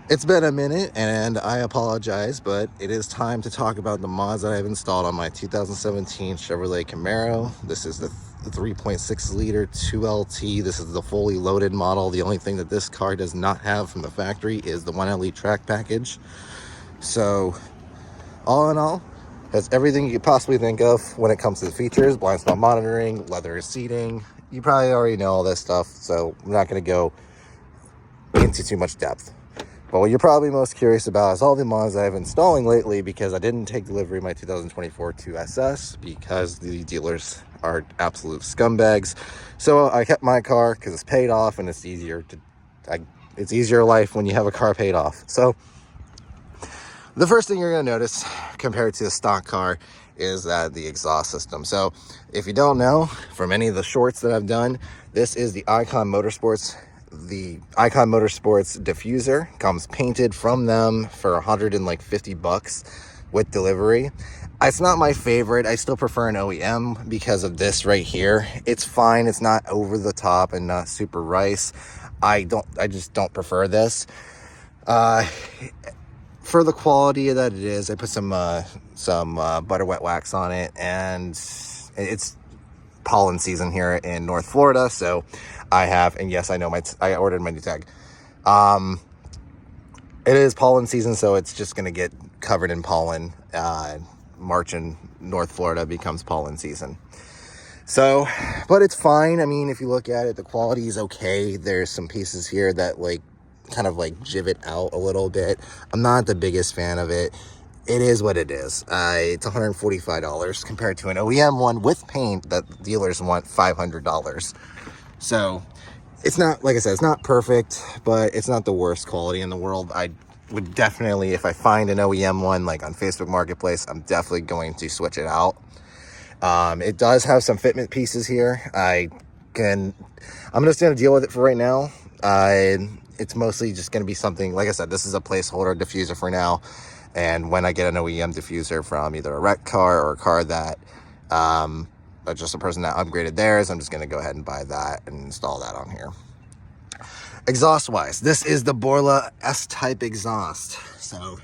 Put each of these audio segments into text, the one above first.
It's been a minute and I apologize, but it is time to talk about the mods that I've installed on my 2017 Chevrolet Camaro. This is the 3.6 liter 2LT. This is the fully loaded model. The only thing that this car does not have from the factory is the 1LE track package. So all in all, has everything you could possibly think of when it comes to the features: blind spot monitoring, leather seating. You probably already know all this stuff, so I'm not going to go into too much depth. But what you're probably most curious about is all the mods I've been installing lately, because I didn't take delivery of my 2024 2SS because the dealers are absolute scumbags. So I kept my car because it's paid off and it's easier life when you have a car paid off. So the first thing you're going to notice compared to the stock car is that the exhaust system. So if you don't know, from any of the shorts that I've done, this is the Icon Motorsports. The Icon Motorsports Diffuser comes painted from them for $150 with delivery. It's not my favorite. I still prefer an OEM because of this right here. It's fine. It's not over the top and not super rice. I just don't prefer this. For the quality that it is, I put some butter wet wax on it, and it's pollen season here in North Florida, so I have, and yes, I know I ordered my new tag. It is pollen season, so it's just gonna get covered in pollen. March in North Florida becomes pollen season. So, but it's fine. I mean, if you look at it, the quality is okay. There's some pieces here that kind of jivet out a little bit. I'm not the biggest fan of it. It is what it is. It's $145 compared to an OEM one with paint that dealers want $500. So it's not, like I said, it's not perfect, but it's not the worst quality in the world. I would definitely, if I find an OEM one on Facebook Marketplace, I'm definitely going to switch it out. It does have some fitment pieces here. I'm just going to deal with it for right now. It's mostly just going to be something, like I said, this is a placeholder diffuser for now. And when I get an OEM diffuser from either a wrecked car or a car that, just a person that upgraded theirs, I'm just going to go ahead and buy that and install that on here. Exhaust-wise, this is the Borla S-type exhaust. So,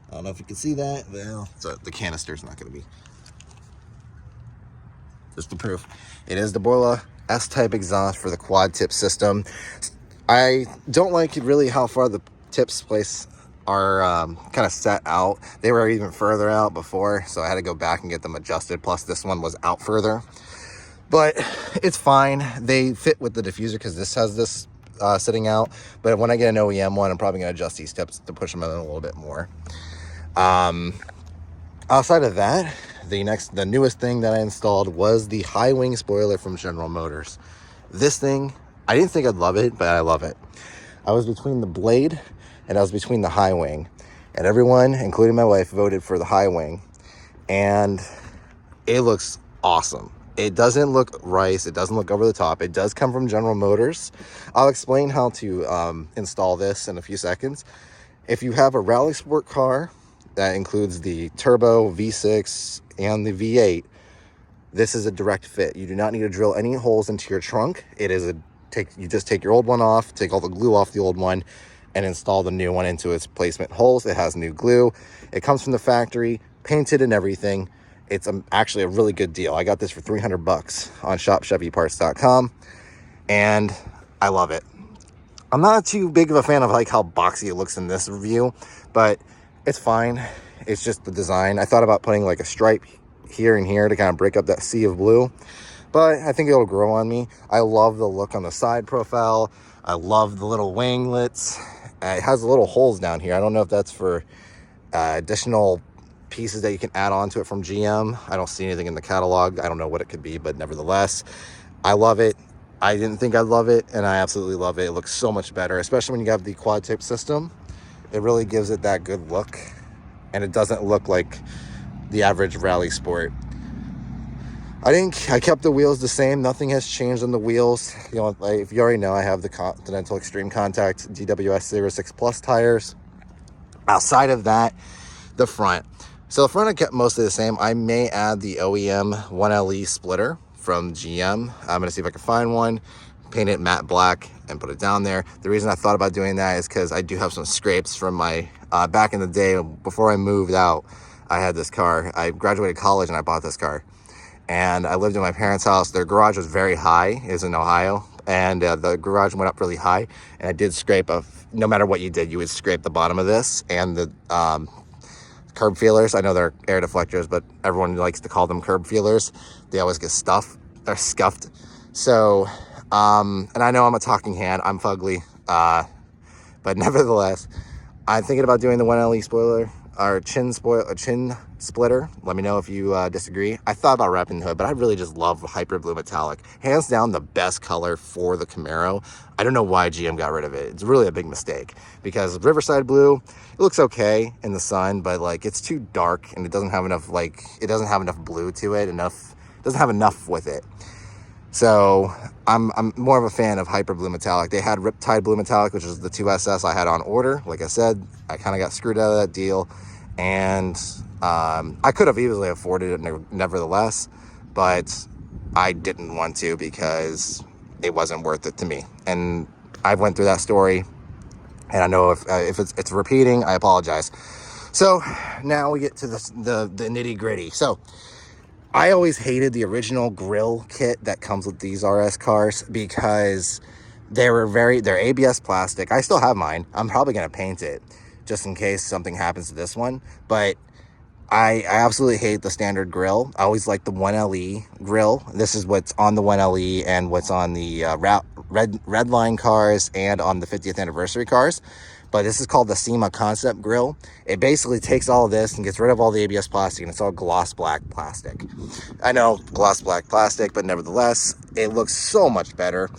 I don't know if you can see that. Well, the canister's not going to be. Just the proof. It is the Borla S-type exhaust for the quad tip system. I don't like really how far the tips are kind of set out. They were even further out before, so I had to go back and get them adjusted. Plus this one was out further, but it's fine. They fit with the diffuser because this has this sitting out, but when I get an OEM one, I'm probably going to adjust these tips to push them in a little bit more. Outside of that, the newest thing that I installed was the high wing spoiler from General Motors. This thing, I didn't think I'd love it, but I love it. I was between the Blade and I was between the high wing, and everyone, including my wife, voted for the high wing, and it looks awesome. It doesn't look rice. It doesn't look over the top. It does come from General Motors. I'll explain how to install this in a few seconds. If you have a rally sport car that includes the turbo V6 and the V8, this is a direct fit. You do not need to drill any holes into your trunk. You just take your old one off, take all the glue off the old one, and install the new one into its placement holes. It has new glue. It comes from the factory, painted and everything. It's actually a really good deal. I got this for $300 on shopchevyparts.com, and I love it. I'm not too big of a fan of how boxy it looks in this review, but it's fine. It's just the design. I thought about putting a stripe here and here to kind of break up that sea of blue, but I think it'll grow on me. I love the look on the side profile. I love the little winglets. It has little holes down here. I don't know if that's for additional pieces that you can add on to it from GM. I don't see anything in the catalog. I don't know what it could be, but nevertheless, I love it. I didn't think I'd love it, and I absolutely love it. It looks so much better, especially when you have the quad tip system. It really gives it that good look, and it doesn't look like the average rally sport. I kept the wheels the same. Nothing has changed on the wheels. If you already know, I have the Continental Extreme Contact DWS 06 Plus tires. Outside of that, the front. So the front I kept mostly the same. I may add the OEM 1LE splitter from GM. I'm going to see if I can find one, paint it matte black, and put it down there. The reason I thought about doing that is because I do have some scrapes from my, back in the day, before I moved out, I had this car. I graduated college and I bought this car. And I lived in my parents' house. Their garage was very high, is in Ohio. And the garage went up really high. And I did scrape no matter what you did, you would scrape the bottom of this and the curb feelers. I know they're air deflectors, but everyone likes to call them curb feelers. They always get they're scuffed. So, and I know I'm a talking hand, I'm fugly, but nevertheless, I'm thinking about doing the 1LE spoiler, or chin splitter. Let me know if you disagree. I thought about wrapping the hood, but I really just love Hyper Blue Metallic. Hands down the best color for the Camaro. I don't know why GM got rid of it. It's really a big mistake, because Riverside Blue, it looks okay in the sun, but like it's too dark and it doesn't have enough, like, it doesn't have enough blue to it, doesn't have enough with it. So I'm more of a fan of Hyper Blue Metallic. They had Riptide Blue Metallic, which is the 2SS I had on order. Like I said, I kind of got screwed out of that deal, and I could have easily afforded it nevertheless, but I didn't want to because it wasn't worth it to me. And I went through that story, and I know if it's repeating, I apologize. So now we get to the nitty gritty. So I always hated the original Grille kit that comes with these RS cars because they're ABS plastic. I still have mine. I'm probably going to paint it just in case something happens to this one. But I absolutely hate the standard Grille. I always like the 1LE Grille. This is what's on the 1LE and what's on the red line cars and on the 50th anniversary cars. But this is called the SEMA Concept Grille. It basically takes all of this and gets rid of all the ABS plastic, and it's all gloss black plastic. I know, gloss black plastic, but nevertheless, it looks so much better.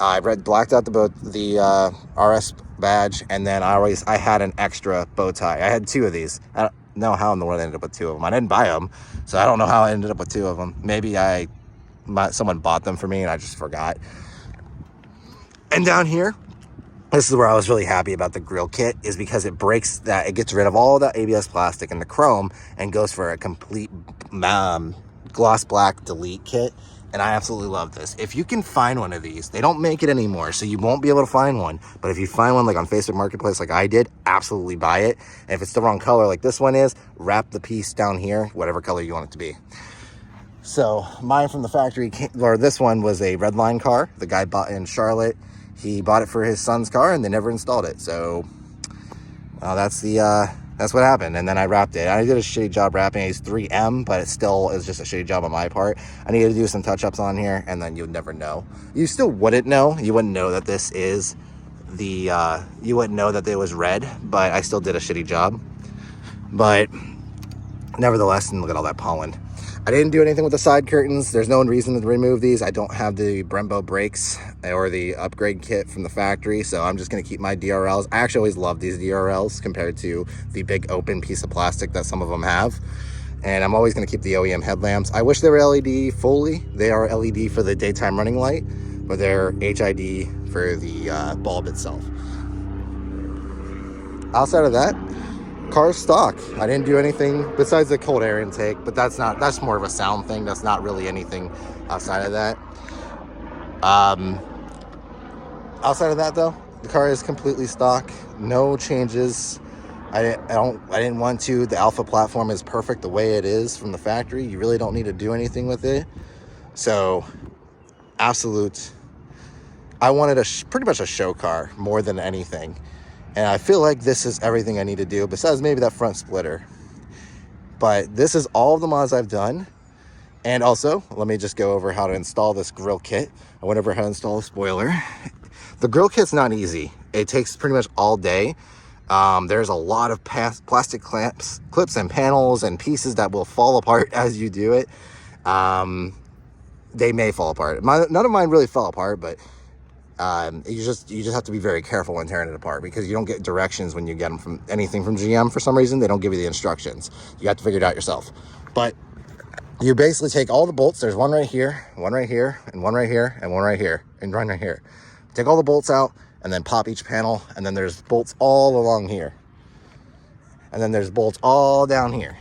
I blacked out the RS badge, and then I had an extra bow tie. I had two of these. I don't know how in the world I ended up with two of them. I didn't buy them, so I don't know how I ended up with two of them. Maybe someone bought them for me and I just forgot. And down here, this is where I was really happy about the Grille kit, is because it gets rid of all that ABS plastic and the chrome and goes for a complete gloss black delete kit. And I absolutely love this. If you can find one of these, they don't make it anymore, so you won't be able to find one. But if you find one like on Facebook Marketplace like I did, absolutely buy it. And if it's the wrong color like this one is, wrap the piece down here, whatever color you want it to be. So mine from the factory, this one was a red line car. The guy bought in Charlotte. He bought it for his son's car and they never installed it. So that's what happened. And then I wrapped it. I did a shitty job wrapping. It's 3M, but it still is just a shitty job on my part. I needed to do some touch-ups on here, and then you'd never know. You still wouldn't know. You wouldn't know that this is you wouldn't know that it was red, but I still did a shitty job. But nevertheless, and look at all that pollen. I didn't do anything with the side curtains. There's no reason to remove these. I don't have the Brembo brakes or the upgrade kit from the factory, so I'm just going to keep my DRLs. I actually always love these DRLs compared to the big open piece of plastic that some of them have. And I'm always going to keep the OEM headlamps. I wish they were LED fully. They are LED for the daytime running light, but they're HID for the bulb itself. Outside of that, car's stock. I didn't do anything besides the cold air intake, but that's more of a sound thing. That's not really anything outside of that. Outside of that though, the car is completely stock, no changes. I didn't want to. The Alpha platform is perfect the way it is from the factory. You really don't need to do anything with it. So absolute, I wanted pretty much a show car more than anything. And I feel like this is everything I need to do, besides maybe that front splitter. But this is all of the mods I've done. And also, let me just go over how to install this Grille kit. I went over how to install a spoiler. The Grille kit's not easy. It takes pretty much all day. There's a lot of plastic clips and panels and pieces that will fall apart as you do it. They may fall apart. None of mine really fell apart, but you just have to be very careful when tearing it apart, because you don't get directions when you get them from anything from GM. For some reason, they don't give you the instructions. You have to figure it out yourself. But you basically take all the bolts. There's one right here, one right here, and one right here, and one right here, and one right here. Take all the bolts out and then pop each panel, and then there's bolts all along here, and then there's bolts all down here.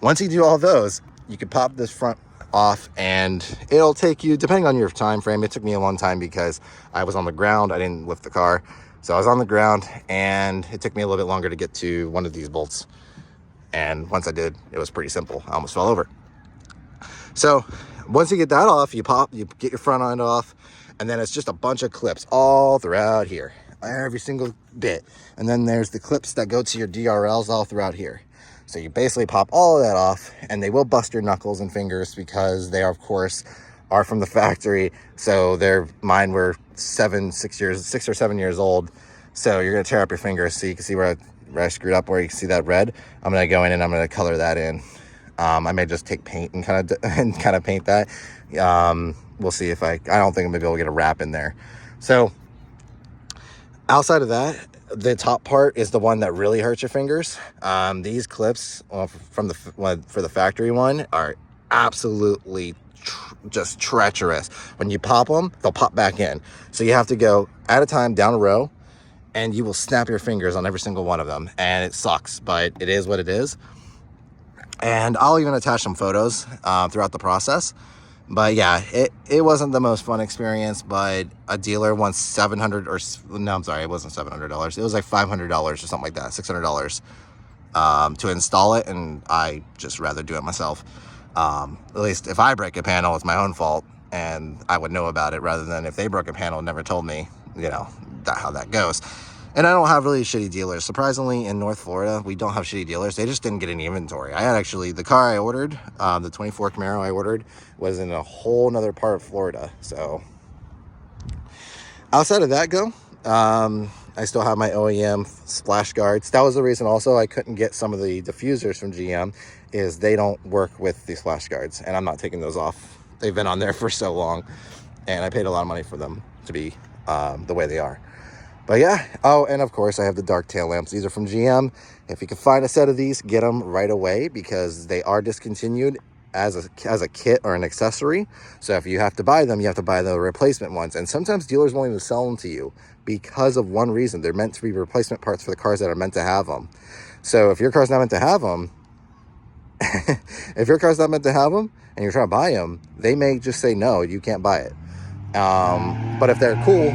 Once you do all those, you can pop this front off, and it'll take you, depending on your time frame, it took me a long time because I was on the ground. I didn't lift the car, so I was on the ground, and it took me a little bit longer to get to one of these bolts. And once I did, it was pretty simple. I almost fell over. So once you get that off, you get your front end off, and then it's just a bunch of clips all throughout here, every single bit. And then there's the clips that go to your DRLs all throughout here. So you basically pop all of that off, and they will bust your knuckles and fingers because they are, of course, are from the factory. So mine were 6 or 7 years old. So you're gonna tear up your fingers. So you can see where I screwed up, where you can see that red. I'm gonna go in and I'm gonna color that in. I may just take paint and kind of paint that. We'll see if I don't think I'm gonna be able to get a wrap in there. So outside of that, the top part is the one that really hurts your fingers. These clips for the factory one are absolutely just treacherous. When you pop them, they'll pop back in. So you have to go at a time down a row, and you will snap your fingers on every single one of them. And it sucks, but it is what it is. And I'll even attach some photos throughout the process. But yeah, it wasn't the most fun experience, but a dealer wants $700, or no, I'm sorry, it wasn't $700. It was like $500 or something like that, $600 to install it, and I just rather do it myself. At least if I break a panel, it's my own fault, and I would know about it, rather than if they broke a panel and never told me, you know, how that goes. And I don't have really shitty dealers. Surprisingly, in North Florida, we don't have shitty dealers. They just didn't get any inventory. I had actually, the car I ordered, the 24 Camaro I ordered, was in a whole nother part of Florida. So outside of that I still have my OEM splash guards. That was the reason also I couldn't get some of the diffusers from GM, is they don't work with the splash guards, and I'm not taking those off. They've been on there for so long, and I paid a lot of money for them to be the way they are. But yeah, oh, and of course I have the dark tail lamps. These are from GM. If you can find a set of these, get them right away, because they are discontinued as a kit or an accessory. So if you have to buy them, you have to buy the replacement ones. And sometimes dealers won't even sell them to you because of one reason. They're meant to be replacement parts for the cars that are meant to have them. So if your car's not meant to have them, and you're trying to buy them, they may just say, no, you can't buy it. But if they're cool,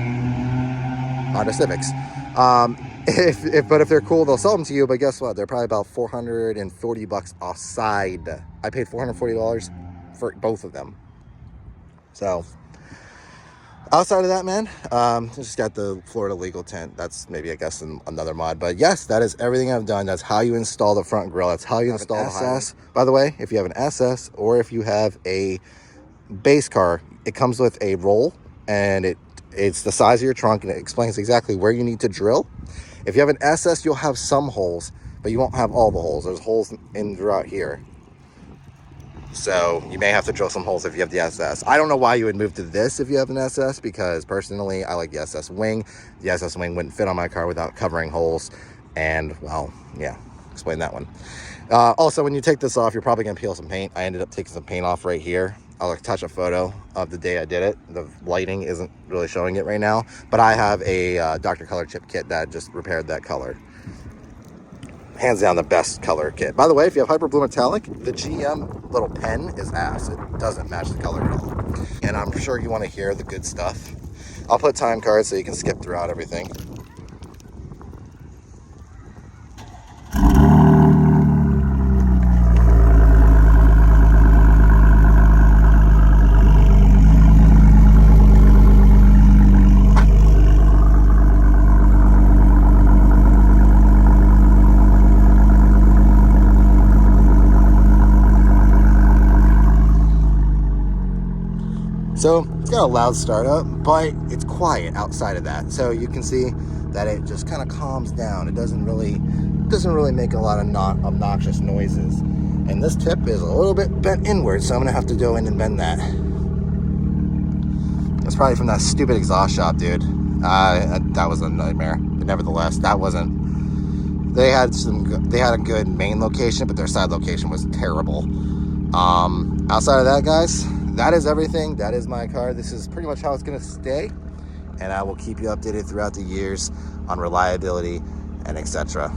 Honda Civics. But if they're cool, they'll sell them to you. But guess what? They're probably about $440 offside. I paid $440 for both of them. So outside of that, man, just got the Florida legal tint. That's maybe, I guess, another mod. But yes, that is everything I've done. That's how you install the front grille. That's how you install the SS. By the way, if you have an SS or if you have a base car, it comes with a roll, and it's the size of your trunk, and it explains exactly where you need to drill. If you have an SS, you'll have some holes, but you won't have all the holes. There's holes in throughout here. So you may have to drill some holes if you have the SS. I don't know why you would move to this if you have an SS, because personally, I like the SS wing. The SS wing wouldn't fit on my car without covering holes. And, well, yeah, explain that one. Also, when you take this off, you're probably going to peel some paint. I ended up taking some paint off right here. I'll attach a photo of the day I did it. The lighting isn't really showing it right now, but I have a Dr. Color chip kit that just repaired that color. Hands down the best color kit. By the way, if you have Hyper Blue Metallic, the GM little pen is ass. It doesn't match the color at all. And I'm sure you want to hear the good stuff. I'll put time cards so you can skip throughout everything. So it's got a loud startup, but it's quiet outside of that. So you can see that it just kind of calms down. It doesn't really make a lot of obnoxious noises. And this tip is a little bit bent inward, so I'm gonna have to go in and bend that. It's probably from that stupid exhaust shop, dude. That was a nightmare. But nevertheless, that wasn't. They had a good main location, but their side location was terrible. Outside of that, guys, that is everything. That is my car. This is pretty much how it's going to stay, and I will keep you updated throughout the years on reliability and etc.